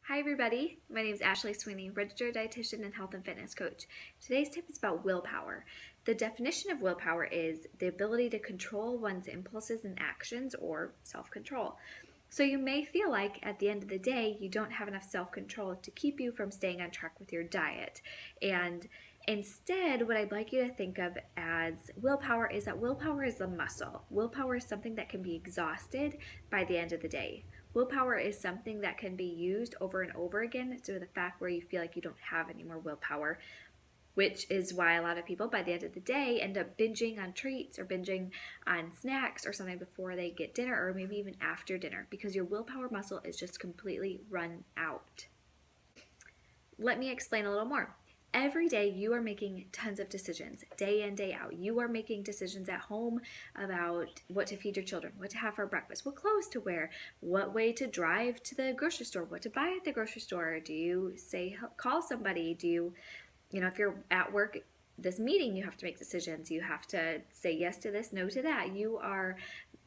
Hi everybody, my name is Ashley Sweeney, registered dietitian and health and fitness coach. Today's tip is about willpower. The definition of willpower is the ability to control one's impulses and actions, or self-control. So you may feel like at the end of the day you don't have enough self-control to keep you from staying on track with your diet. And instead, what I'd like you to think of as willpower is that willpower is a muscle. Willpower is something that can be exhausted by the end of the day. Willpower is something that can be used over and over again to the fact where you feel like you don't have any more willpower, which is why a lot of people by the end of the day end up binging on treats or binging on snacks or something before they get dinner, or maybe even after dinner, because your willpower muscle is just completely run out. Let me explain a little more. Every day you are making tons of decisions, day in, day out. You are making decisions at home about what to feed your children, what to have for breakfast, what clothes to wear, what way to drive to the grocery store, what to buy at the grocery store. Do you call somebody? Do you, if you're at work, this meeting, you have to make decisions. You have to say yes to this, no to that. You are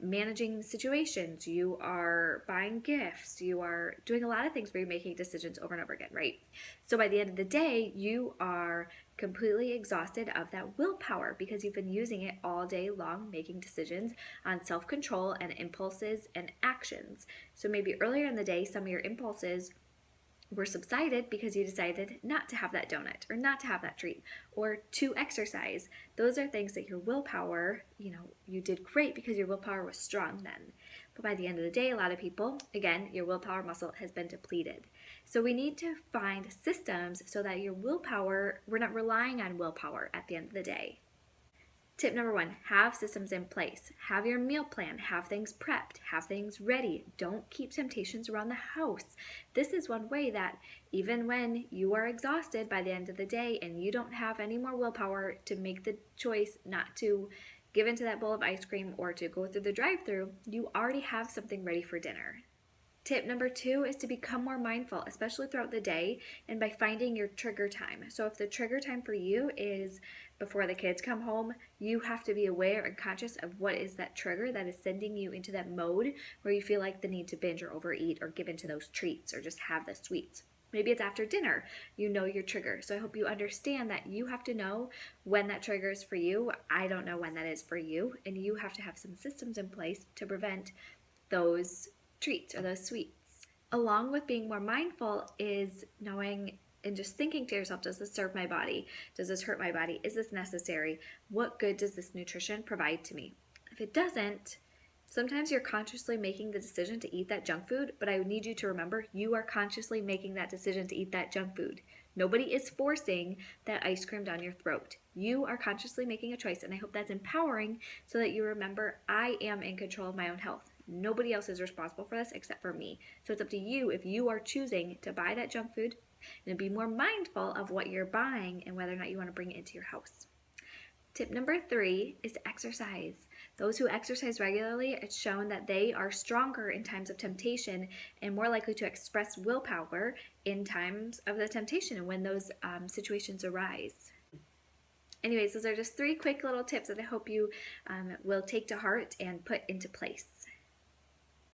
managing situations. You are buying gifts. You are doing a lot of things where you're making decisions over and over again, right? So by the end of the day, you are completely exhausted of that willpower because you've been using it all day long, making decisions on self-control and impulses and actions. So maybe earlier in the day, some of your impulses were subsided because you decided not to have that donut or not to have that treat or to exercise. Those are things that your willpower, you did great because your willpower was strong then. But by the end of the day, a lot of people, again, your willpower muscle has been depleted. So we need to find systems so that your willpower, we're not relying on willpower at the end of the day. Tip number 1, have systems in place. Have your meal plan, have things prepped, have things ready. Don't keep temptations around the house. This is one way that even when you are exhausted by the end of the day and you don't have any more willpower to make the choice not to give into that bowl of ice cream or to go through the drive-thru, you already have something ready for dinner. Tip number 2 is to become more mindful, especially throughout the day, and by finding your trigger time. So if the trigger time for you is before the kids come home, you have to be aware and conscious of what is that trigger that is sending you into that mode where you feel like the need to binge or overeat or give into those treats or just have the sweets. Maybe it's after dinner, you know your trigger. So I hope you understand that you have to know when that trigger is for you. I don't know when that is for you, and you have to have some systems in place to prevent those treats or those sweets. Along with being more mindful is knowing and just thinking to yourself, does this serve my body? Does this hurt my body? Is this necessary? What good does this nutrition provide to me? If it doesn't, sometimes you're consciously making the decision to eat that junk food, but I need you to remember you are consciously making that decision to eat that junk food. Nobody is forcing that ice cream down your throat. You are consciously making a choice, and I hope that's empowering so that you remember I am in control of my own health. Nobody else is responsible for this except for me. So it's up to you if you are choosing to buy that junk food and be more mindful of what you're buying and whether or not you want to bring it into your house. Tip number 3 is to exercise. Those who exercise regularly, it's shown that they are stronger in times of temptation and more likely to express willpower in times of the temptation and when those situations arise. Anyways, those are just 3 quick little tips that I hope you will take to heart and put into place.